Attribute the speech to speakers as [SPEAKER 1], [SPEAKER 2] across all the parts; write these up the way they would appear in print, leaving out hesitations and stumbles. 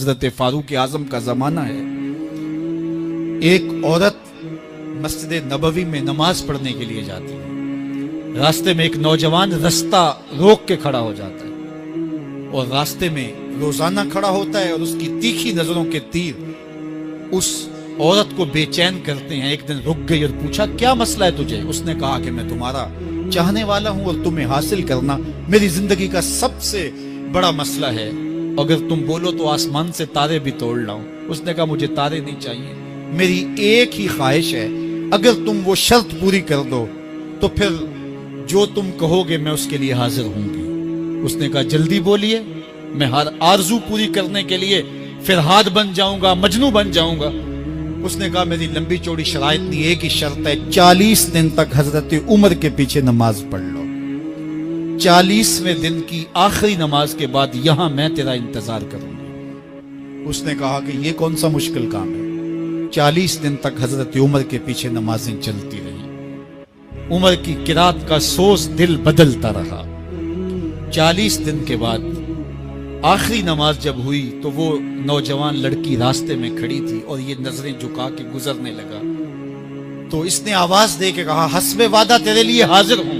[SPEAKER 1] हज़रत फारूक आज़म का ज़माना है। एक औरत मस्जिद नबवी में नमाज पढ़ने के लिए जाती है। रास्ते में एक नौजवान रास्ता रोक के खड़ा हो जाता है और रास्ते में रोजाना खड़ा होता है और उसकी तीखी नजरों के तीर उस औरत को बेचैन करते हैं। एक दिन रुक गई और पूछा, क्या मसला है तुझे? उसने कहा कि मैं तुम्हारा चाहने वाला हूं और तुम्हें हासिल करना मेरी जिंदगी का सबसे बड़ा मसला है। अगर तुम बोलो तो आसमान से तारे भी तोड़ लाऊं। उसने कहा, मुझे तारे नहीं चाहिए, मेरी एक ही ख्वाहिश है, अगर तुम वो शर्त पूरी कर दो तो फिर जो तुम कहोगे मैं उसके लिए हाजिर होंगी। उसने कहा, जल्दी बोलिए, मैं हर आरजू पूरी करने के लिए फिरहाद बन जाऊंगा, मजनू बन जाऊंगा। उसने कहा, मेरी लंबी चौड़ी शराइत नहीं, एक ही शर्त है, 40 दिन तक हजरत उमर के पीछे नमाज पढ़ लो। 40वें दिन की आखिरी नमाज के बाद यहां मैं तेरा इंतजार करूंगी। उसने कहा कि यह कौन सा मुश्किल काम है। 40 दिन तक हजरत उमर के पीछे नमाजें चलती रही। उमर की किरात का सोच दिल बदलता रहा। 40 दिन के बाद आखिरी नमाज जब हुई तो वो नौजवान लड़की रास्ते में खड़ी थी और ये नजरें झुका के गुजरने लगा। तो इसने आवाज दे के कहा, हस्बे वादा तेरे लिए हाजिर हूं।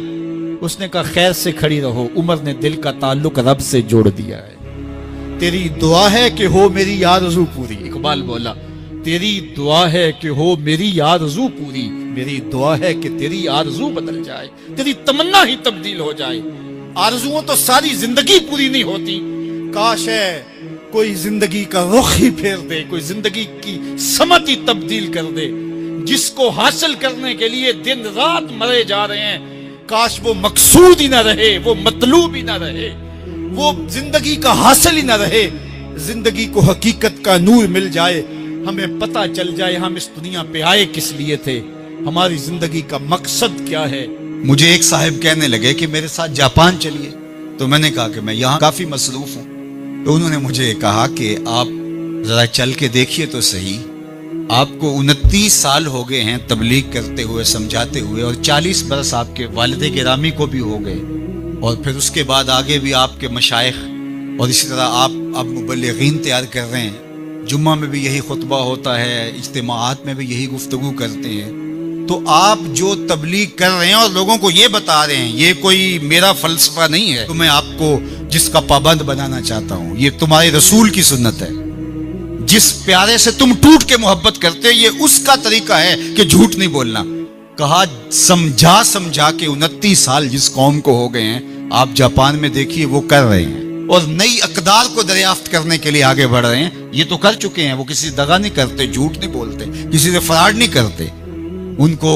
[SPEAKER 1] उसने कहा, खैर से खड़ी रहो, उमर ने दिल का ताल्लुक रब से जोड़ दिया है। तेरी दुआ है कि हो मेरी आरज़ू पूरी। इकबाल बोला, तेरी दुआ है कि हो मेरी आरज़ू पूरी, मेरी दुआ है कि तेरी आरज़ू बदल जाए, तेरी तमन्ना ही तब्दील हो जाए। आरज़ुओं तो सारी जिंदगी पूरी नहीं होती, काश है कोई जिंदगी का रुख ही फेर दे, कोई जिंदगी की समत ही तब्दील कर दे। जिसको हासिल करने के लिए दिन रात मरे जा रहे हैं, काश वो मकसूद ही ना रहे, वो मतलूब ही ना रहे, वो जिंदगी का हासिल ही ना रहे। जिंदगी को हकीकत का नूर मिल जाए, हमें पता चल जाए हम इस दुनिया पे आए किस लिए थे, हमारी जिंदगी का मकसद क्या है। मुझे एक साहब कहने लगे कि मेरे साथ जापान चलिए, तो मैंने कहा कि मैं यहाँ काफी मसरूफ हूँ। तो उन्होंने मुझे कहा कि आप जरा चल के देखिए तो सही, आपको 29 साल हो गए हैं तबलीग करते हुए, समझाते हुए, और 40 बरस आपके वालिद गिरामी को भी हो गए, और फिर उसके बाद आगे भी आपके मशाइख, और इसी तरह आप अब मुबल्लिगीन तैयार कर रहे हैं। जुम्मा में भी यही खुतबा होता है, इज्तिमाआत में भी यही गुफ्तगू करते हैं। तो आप जो तबलीग कर रहे हैं और लोगों को ये बता रहे हैं, ये कोई मेरा फलसफा नहीं है, तो मैं आपको जिसका पाबंद बनाना चाहता हूं, ये तुम्हारे रसूल की सुन्नत है। जिस प्यारे से तुम टूट के मोहब्बत करते हो, ये उसका तरीका है कि झूठ नहीं बोलना। कहा, समझा समझा के 29 साल जिस कौम को हो गए हैं, आप जापान में देखिए वो कर रहे हैं, और नई अकदार को दरियाफ्त करने के लिए आगे बढ़ रहे हैं। ये तो कर चुके हैं, वो किसी से दगा नहीं करते, झूठ नहीं बोलते, किसी से फराड नहीं करते। उनको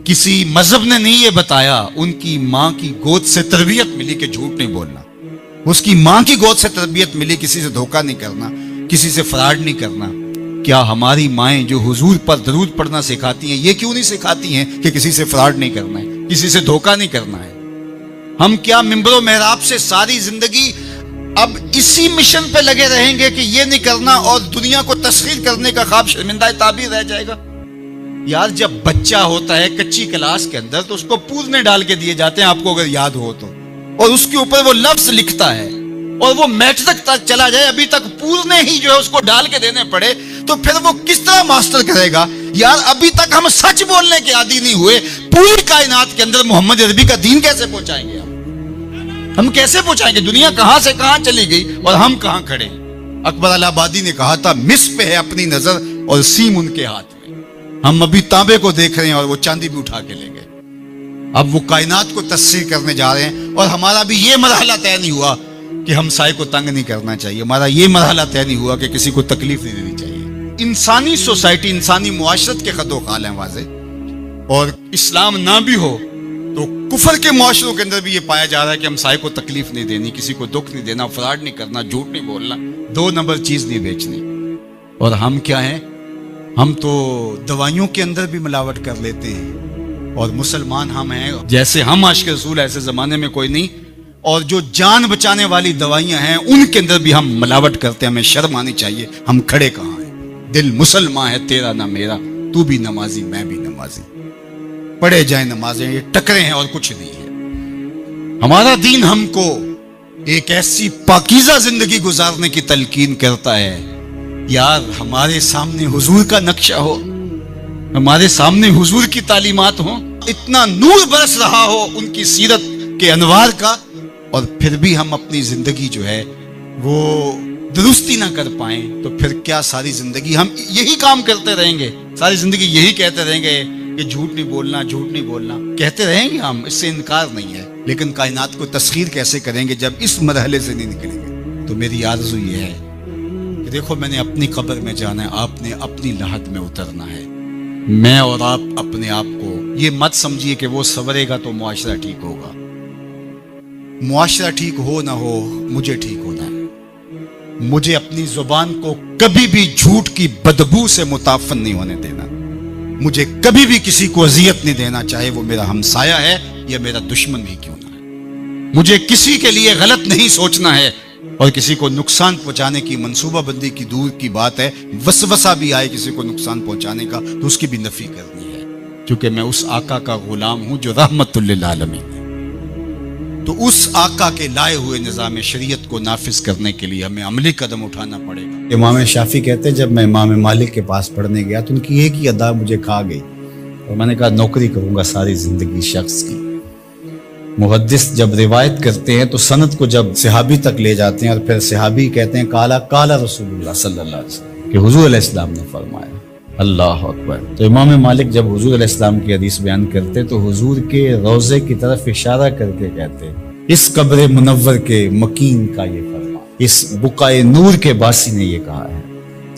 [SPEAKER 1] किसी मजहब ने नहीं ये बताया, उनकी माँ की गोद से तरबियत मिली कि झूठ नहीं बोलना, उसकी माँ की गोद से तरबियत मिली किसी से धोखा नहीं करना, किसी से फराड नहीं करना। क्या हमारी माएँ जो हुजूर पर दरूद पढ़ना सिखाती हैं, ये क्यों नहीं सिखाती हैं कि किसी से फराड नहीं करना है, किसी से धोखा नहीं करना है? हम क्या मिंबरो मेहराब से सारी जिंदगी अब इसी मिशन पे लगे रहेंगे कि ये नहीं करना, और दुनिया को तस्खीर करने का ख्वाब शर्मिंदा ताबीर रह जाएगा? यार, जब बच्चा होता है कच्ची क्लास के अंदर, तो उसको पूरने डाल के दिए जाते हैं, आपको अगर याद हो तो, और उसके ऊपर वो लफ्ज लिखता है, और वो मैट्रिक तक चला जाए, अभी तक पूरने ही जो है उसको डाल के देने पड़े, तो फिर वो किस तरह मास्टर करेगा? यार, अभी तक हम सच बोलने के आदी नहीं हुए, पूरी कायनात के अंदर मोहम्मद अरबी का दीन कैसे पहुंचाएंगे? हम कैसे पहुंचाएंगे? दुनिया कहां से कहां चली गई और हम कहां खड़े? अकबर अलाहाबादी ने कहा था, मिस पे है अपनी नजर और सीम उनके हाथ में। हम अभी तांबे को देख रहे हैं और वो चांदी भी उठा के ले गए। अब वो कायनात को तस्सीर करने जा रहे हैं, और हमारा भी ये मरहला तय नहीं हुआ कि हम साए को तंग नहीं करना चाहिए, हमारा ये मरहला तय नहीं हुआ कि किसी को तकलीफ नहीं देनी चाहिए। इंसानी सोसाइटी, इंसानी मुआशरत के खदो खाल हैं वाज़े, और इस्लाम ना भी हो तो कुफर के मुआशरों के अंदर भी ये पाया जा रहा है कि हम साए को तकलीफ नहीं देनी, किसी को दुख नहीं देना, फराड नहीं करना, झूठ नहीं बोलना, 2 नंबर चीज नहीं बेचनी। और हम क्या हैं? हम तो दवाइयों के अंदर भी मिलावट कर लेते हैं, और मुसलमान हम हैं, जैसे हम आशिक रसूल ऐसे जमाने में कोई नहीं। और जो जान बचाने वाली दवाइयां हैं उनके अंदर भी हम मिलावट करते हैं। हमें शर्म आनी चाहिए, हम खड़े कहाँ हैं? दिल मुसलमान है तेरा ना मेरा, तू भी नमाजी मैं भी नमाजी, पढ़े जाए नमाजें, ये टकरे हैं और कुछ नहीं है। हमारा दीन हमको
[SPEAKER 2] ایک ایسی پاکیزہ زندگی گزارنے کی تلقین کرتا ہے. یار ہمارے سامنے حضور کا نقشہ ہو، ہمارے سامنے حضور کی تعلیمات ہوں، اتنا نور برس رہا ہو ان کی سیرت کے انوار کا، اور پھر بھی ہم اپنی زندگی جو ہے وہ درستی نہ کر پائیں، تو پھر کیا ساری زندگی ہم یہی کام کرتے رہیں گے؟ ساری زندگی یہی کہتے رہیں گے کہ جھوٹ نہیں بولنا، جھوٹ نہیں بولنا، کہتے رہیں گے ہم، اس سے انکار نہیں ہے. لیکن کائنات کو تسخیر کیسے کریں گے جب اس مرحلے سے نہیں نکلیں گے؟ تو میری آرزو یہ ہے کہ دیکھو میں نے اپنی قبر میں جانا ہے، آپ نے اپنی لحد میں اترنا ہے. میں اور آپ اپنے آپ کو یہ مت سمجھیے کہ وہ سنورے گا تو معاشرہ ٹھیک ہوگا. معاشرہ ٹھیک ہو نہ ہو، مجھے ٹھیک ہونا ہے. مجھے اپنی زبان کو کبھی بھی جھوٹ کی بدبو سے متعفن نہیں ہونے دینا. مجھے کبھی بھی کسی کو اذیت نہیں دینا، چاہے وہ میرا ہمسایہ ہے یا میرا دشمن بھی کیوں نہ ہے. مجھے کسی کے لیے غلط نہیں سوچنا ہے، اور کسی کو نقصان پہنچانے کی منصوبہ بندی کی دور کی بات ہے، وسوسہ بھی آئے کسی کو نقصان پہنچانے کا تو اس کی بھی نفی کرنی ہے، کیونکہ میں اس آقا کا غلام ہوں جو رحمت للعالمین ہے. تو اس آقا کے لائے ہوئے نظام شریعت کو نافذ کرنے کے لیے ہمیں عملی قدم اٹھانا پڑے گا.
[SPEAKER 3] امام شافعی کہتے ہیں جب میں امام مالک کے پاس پڑھنے گیا تو ان کی ایک ہی ادا مجھے کھا گئی، اور میں نے کہا نوکری کروں گا ساری زندگی شخص کی. محدث جب روایت کرتے ہیں تو سند کو جب صحابی تک لے جاتے ہیں اور پھر صحابی کہتے ہیں کالا کالا رسول اللہ صلی اللہ علیہ وسلم، کہ حضور علیہ السلام نے فرمایا. اللہ اکبر. تو امام مالک جب حضور علیہ السلام کی حدیث بیان کرتے تو حضور کے روضے کی طرف اشارہ کر کے کہتے اس قبر منور کے مکین کا یہ فرمان، اس بقائے نور کے باسی نے یہ کہا ہے.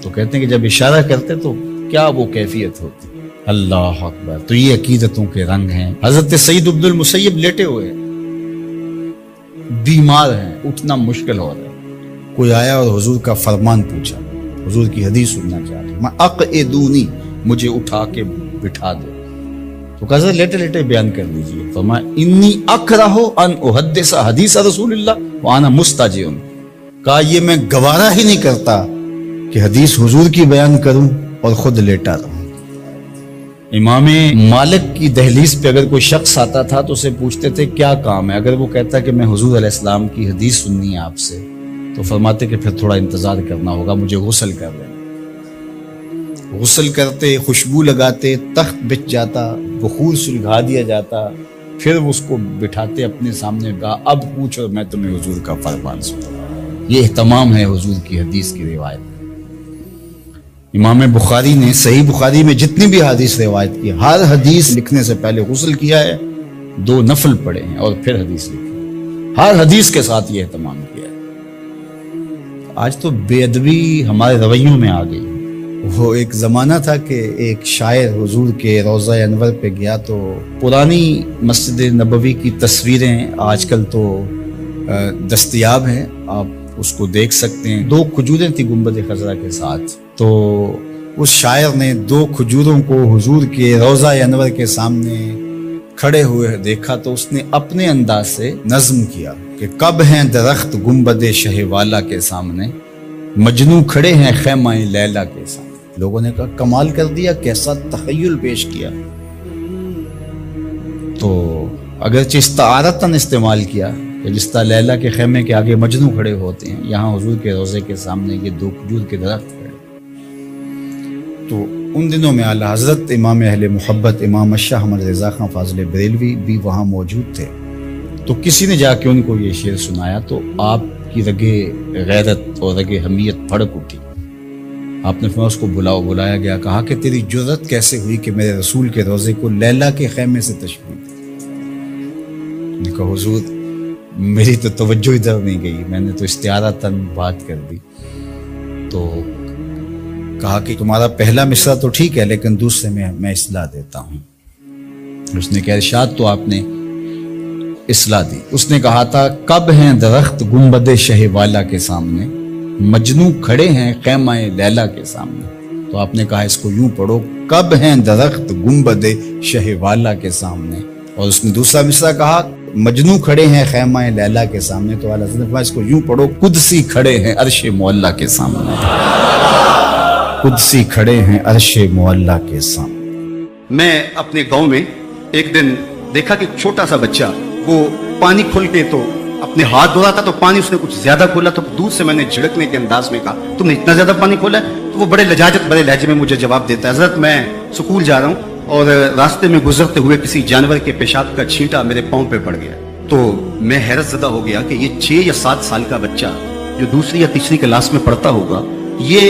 [SPEAKER 3] تو کہتے ہیں کہ جب اشارہ کرتے تو کیا وہ کیفیت ہوتی. اللہ اکبر. تو یہ عقیدتوں کے رنگ ہیں. حضرت سعید بن المسیب لیٹے ہوئے بیمار ہیں، اٹھنا مشکل ہو رہا ہے. کوئی آیا اور حضور کا فرمان پوچھا، حضور کی حدیث سننا چاہ رہا، میں اقعدونی، مجھے اٹھا کے بٹھا دو. تو کہا لیٹے لیٹے بیان کر لیجیے. فرمایا انی اکرہ ان احدث حدیث رسول اللہ وانا مستجع. کہا یہ میں گوارا ہی نہیں کرتا کہ حدیث حضور کی بیان کروں اور خود لیٹا رہوں. امام مالک کی دہلیز پہ اگر کوئی شخص آتا تھا تو اسے پوچھتے تھے کیا کام ہے. اگر وہ کہتا کہ میں حضور علیہ السلام کی حدیث سننی ہے آپ سے، تو فرماتے کہ پھر تھوڑا انتظار کرنا ہوگا، مجھے غسل کر لینا. غسل کرتے، خوشبو لگاتے، تخت بچ جاتا، بخور سلگھا دیا جاتا، پھر اس کو بٹھاتے اپنے سامنے، کہا اب پوچھو اور میں تمہیں حضور کا فرمان سناؤں. یہ اہتمام ہے حضور کی حدیث کی روایت. امام بخاری نے صحیح بخاری میں جتنی بھی حدیث روایت کی، ہر حدیث لکھنے سے پہلے غسل کیا ہے، 2 نفل پڑھے ہیں اور پھر حدیث لکھی. ہر حدیث کے ساتھ یہ اہتمام کیا ہے. آج تو بے ادبی ہمارے رویوں میں آ گئی. وہ ایک زمانہ تھا کہ ایک شاعر حضور کے روضہ انور پہ گیا تو پرانی مسجد نبوی کی تصویریں آج کل تو دستیاب ہیں، آپ اس کو دیکھ سکتے ہیں. 2 کھجوریں تھی گنبد خضرا کے ساتھ. تو اس شاعر نے 2 کھجوروں کو حضور کے روضہ انور کے سامنے کھڑے ہوئے دیکھا تو اس نے اپنے انداز سے نظم کیا کہ کب ہیں درخت گنبد شہ والا کے سامنے، مجنوں کھڑے ہیں خیمہ لیلا کے سامنے. لوگوں نے کہا کمال کر دیا، کیسا تخیل پیش کیا. تو اگرچہ استعارتاً استعمال کیا کہ جس طرح لیلا کے خیمے کے آگے مجنوں کھڑے ہوتے ہیں، یہاں حضور کے روضے کے سامنے یہ 2 کھجور کے درخت کھڑے. تو ان دنوں میں اعلیٰ حضرت امام اہل محبت امام شاہ احمد رضا خان فاضل بریلوی بھی وہاں موجود تھے. تو کسی نے جا کے ان کو یہ شعر سنایا تو آپ کی رگے غیرت اور رگے حمیت بھڑک اٹھی. آپ نے فرمایا اس کو بلایا گیا، کہا کہ تیری جرأت کیسے ہوئی کہ میرے رسول کے روضے کو لیلا کے خیمے سے تشبیہ دی. نے کہا حضور میری تو توجہ ادھر نہیں گئی، میں نے تو استعارتاً بات کر دی. تو کہا کہ تمہارا پہلا مصرع تو ٹھیک ہے لیکن دوسرے میں میں اصلاح دیتا ہوں. اس نے کہا ارشاد تو آپ نے اصلاح دی. اس نے کہا تھا کب ہیں درخت گنبد شہ والا کے سامنے، مجنوں کھڑے ہیں خیمہ لیلا کے سامنے. تو آپ نے کہا اس کو یوں پڑھو کب ہیں درخت گنبد شہ والا کے سامنے. اور اس نے دوسرا مصرع کہا مجنوں کھڑے ہیں خیمہ لیلا کے سامنے. تو اعلیٰ حضرت نے فرمایا اس کو یوں پڑھو قدسی کھڑے ہیں عرش معلیٰ کے سامنے. قدسی کھڑے ہیں عرش معلیٰ کے سامنے.
[SPEAKER 2] میں اپنے گاؤں میں ایک دن دیکھا کہ چھوٹا سا بچہ وہ پانی کھل کے تو
[SPEAKER 4] अपने हाथ धो रहा था तो पानी उसने कुछ ज्यादा खोला, तो दूर से मैंने झिड़कने के अंदाज में कहा तुमने इतना ज्यादा पानी खोला है? तो वो बड़े लजाजत बड़े लहजे में मुझे जवाब देता है, हजरत मैं स्कूल जा रहा हूँ और रास्ते में गुजरते हुए किसी जानवर के पेशाब का छींटा मेरे पाँव पे पड़ गया। तो मैं हैरत ज़दा हो गया कि ये 6 या 7 साल का बच्चा जो दूसरी या तीसरी क्लास में पढ़ता होगा, ये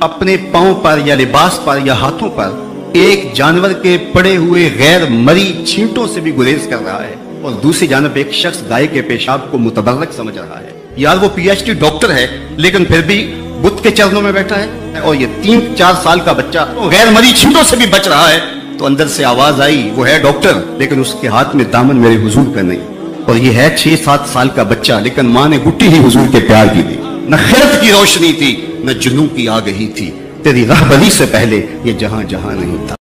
[SPEAKER 4] अपने पाँव पर या लिबास पर या हाथों पर एक जानवर के पड़े हुए गैर मरी छींटों से भी गुरेज कर रहा है, और दूसरी जानब एक शख्स गाय के पेशाब को मुतबर्रक समझ रहा है। यार वो पीएचडी डॉक्टर है लेकिन फिर भी बुद्ध के चरणों में बैठा है, और ये 3-4 साल का बच्चा तो गैर मरी छींटों से भी बच रहा है। तो अंदर से आवाज आई, वो है डॉक्टर लेकिन उसके हाथ में दामन मेरे हुजूर का नहीं, और ये है 6-7 साल का बच्चा लेकिन माँ ने गुट्टी ही हुजूर के प्यार की दी। न खैरत की रोशनी थी न जुनून की आ गई थी, तेरी राहबरी से पहले ये जहां जहां नहीं था।